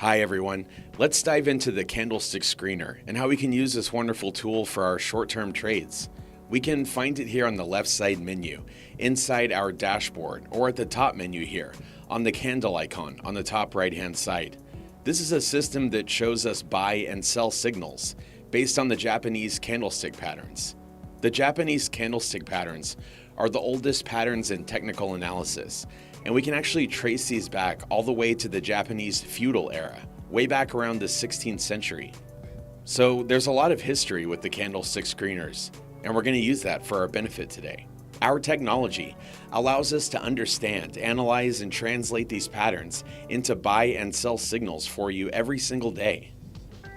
Hi everyone, let's dive into the Candlestick Screener and how we can use this wonderful tool for our short-term trades. We can find it here on the left side menu, inside our dashboard, or at the top menu here, on the candle icon on the top right-hand side. This is a system that shows us buy and sell signals based on the Japanese candlestick patterns. The Japanese candlestick patterns are the oldest patterns in technical analysis, and we can actually trace these back all the way to the Japanese feudal era, way back around the 16th century. So there's a lot of history with the candlestick screeners, and we're going to use that for our benefit today. Our technology allows us to understand, analyze, and translate these patterns into buy and sell signals for you every single day.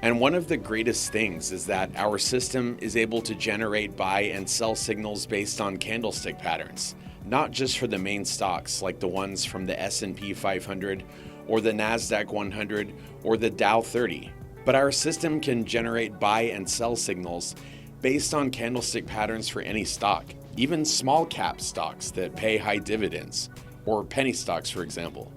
And one of the greatest things is that our system is able to generate buy and sell signals based on candlestick patterns, not just for the main stocks like the ones from the S&P 500 or the NASDAQ 100 or the Dow 30, but our system can generate buy and sell signals based on candlestick patterns for any stock, even small cap stocks that pay high dividends, or penny stocks for example.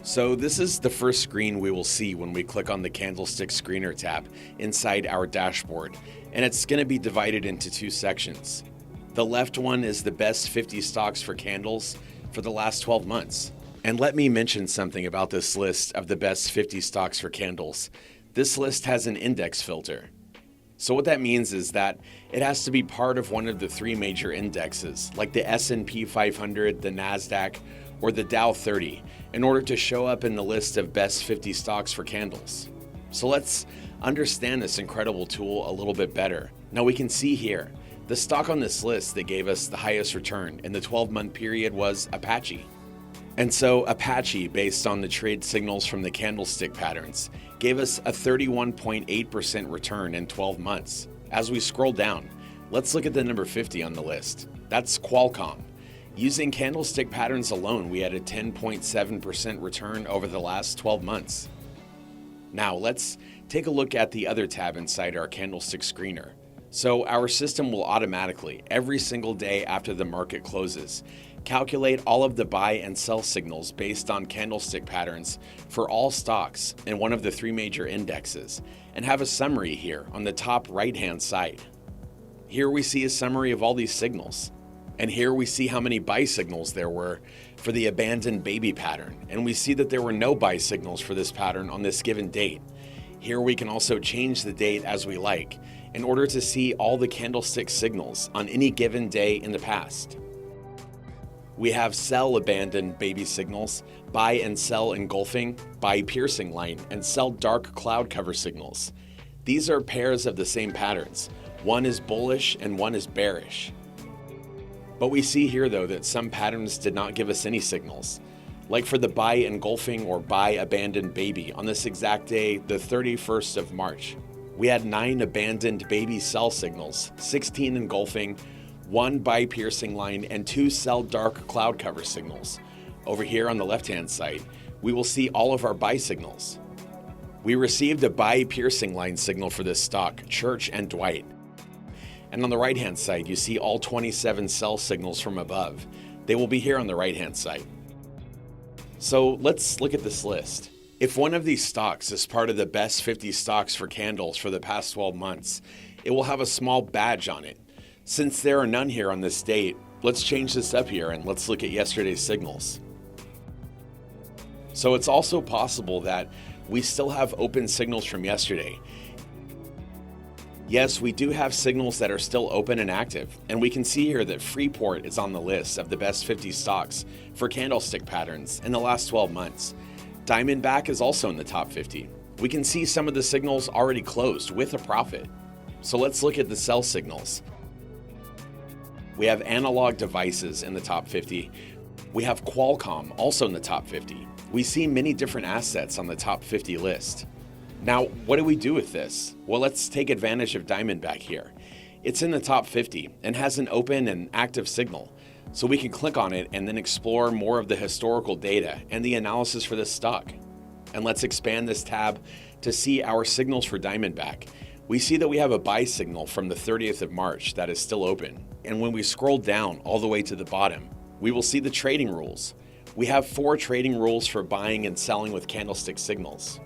So this is the first screen we will see when we click on the Candlestick Screener tab inside our dashboard, and it's going to be divided into two sections. The left one is the best 50 stocks for candles for the last 12 months. And let me mention something about this list of the best 50 stocks for candles. This list has an index filter. So what that means is that it has to be part of one of the three major indexes, like the S&P 500, the NASDAQ, or the Dow 30, in order to show up in the list of best 50 stocks for candles. So let's understand this incredible tool a little bit better. Now we can see here, the stock on this list that gave us the highest return in the 12-month period was Apache. And so Apache, based on the trade signals from the candlestick patterns, gave us a 31.8% return in 12 months. As we scroll down, let's look at the number 50 on the list. That's Qualcomm. Using candlestick patterns alone, we had a 10.7% return over the last 12 months. Now let's take a look at the other tab inside our candlestick screener. So our system will automatically, every single day after the market closes, calculate all of the buy and sell signals based on candlestick patterns for all stocks in one of the three major indexes, and have a summary here on the top right-hand side. Here we see a summary of all these signals. And here we see how many buy signals there were for the abandoned baby pattern. And we see that there were no buy signals for this pattern on this given date. Here we can also change the date as we like in order to see all the candlestick signals on any given day in the past. We have sell abandoned baby signals, buy and sell engulfing, buy piercing line, and sell dark cloud cover signals. These are pairs of the same patterns. One is bullish and one is bearish. But we see here though that some patterns did not give us any signals. Like for the buy engulfing or buy abandoned baby on this exact day, the 31st of March. We had 9 abandoned baby sell signals, 16 engulfing, 1 buy piercing line, and 2 sell dark cloud cover signals. Over here on the left-hand side, we will see all of our buy signals. We received a buy piercing line signal for this stock, Church and Dwight. And on the right-hand side, you see all 27 sell signals from above. They will be here on the right-hand side. So let's look at this list. If one of these stocks is part of the best 50 stocks for candles for the past 12 months, it will have a small badge on it. Since there are none here on this date, let's change this up here and let's look at yesterday's signals. So it's also possible that we still have open signals from yesterday. Yes, we do have signals that are still open and active, and we can see here that Freeport is on the list of the best 50 stocks for candlestick patterns in the last 12 months. Diamondback is also in the top 50. We can see some of the signals already closed with a profit. So let's look at the sell signals. We have Analog Devices in the top 50. We have Qualcomm also in the top 50. We see many different assets on the top 50 list. Now, what do we do with this? Well, let's take advantage of Diamondback here. It's in the top 50 and has an open and active signal. So we can click on it and then explore more of the historical data and the analysis for this stock. And let's expand this tab to see our signals for Diamondback. We see that we have a buy signal from the 30th of March that is still open. And when we scroll down all the way to the bottom, we will see the trading rules. We have 4 trading rules for buying and selling with candlestick signals.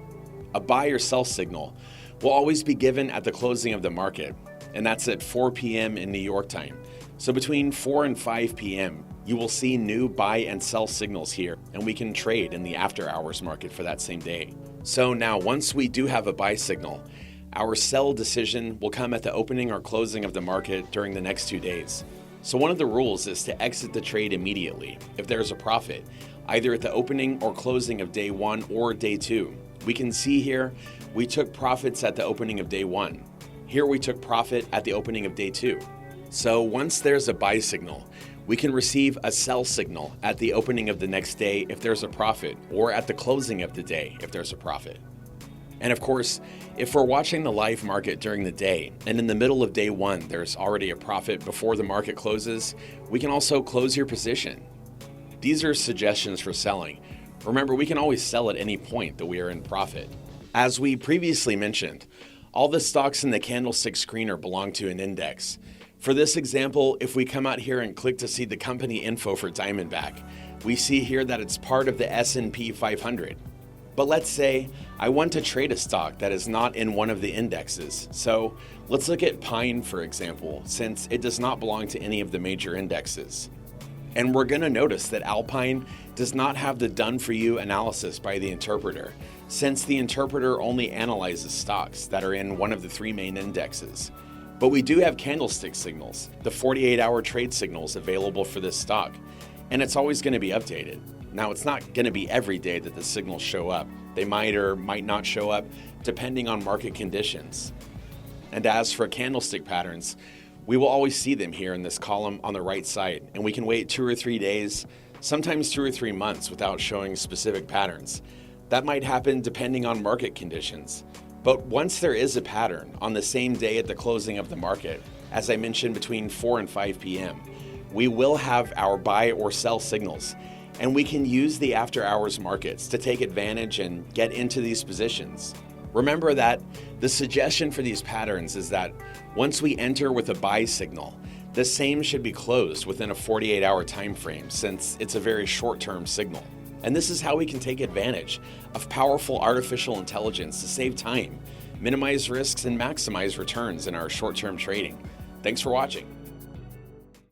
A buy or sell signal will always be given at the closing of the market, and that's at 4 p.m. in New York time. So between 4 and 5 p.m., you will see new buy and sell signals here, and we can trade in the after hours market for that same day. So now once we do have a buy signal, our sell decision will come at the opening or closing of the market during the next 2 days. So one of the rules is to exit the trade immediately if there's a profit, either at the opening or closing of day 1 or day 2. We can see here, we took profits at the opening of day 1. Here we took profit at the opening of day 2. So once there's a buy signal, we can receive a sell signal at the opening of the next day if there's a profit, or at the closing of the day if there's a profit. And of course, if we're watching the live market during the day, and in the middle of day 1 there's already a profit before the market closes, we can also close your position. These are suggestions for selling. Remember, we can always sell at any point that we are in profit. As we previously mentioned, all the stocks in the Candlestick Screener belong to an index. For this example, if we come out here and click to see the company info for Diamondback, we see here that it's part of the S&P 500. But let's say I want to trade a stock that is not in one of the indexes. So let's look at Pine, for example, since it does not belong to any of the major indexes. And we're going to notice that Alpine does not have the done-for-you analysis by the interpreter, since the interpreter only analyzes stocks that are in one of the 3 main indexes. But we do have candlestick signals, the 48-hour trade signals available for this stock, and it's always going to be updated. Now, it's not going to be every day that the signals show up. They might or might not show up depending on market conditions. And as for candlestick patterns, we will always see them here in this column on the right side, and we can wait 2 or 3 days, sometimes 2 or 3 months without showing specific patterns. That might happen depending on market conditions. But once there is a pattern on the same day at the closing of the market, as I mentioned between 4 and 5 p.m., we will have our buy or sell signals, and we can use the after hours markets to take advantage and get into these positions. Remember that the suggestion for these patterns is that once we enter with a buy signal, the same should be closed within a 48-hour time frame, since it's a very short-term signal. And this is how we can take advantage of powerful artificial intelligence to save time, minimize risks, and maximize returns in our short-term trading. Thanks for watching.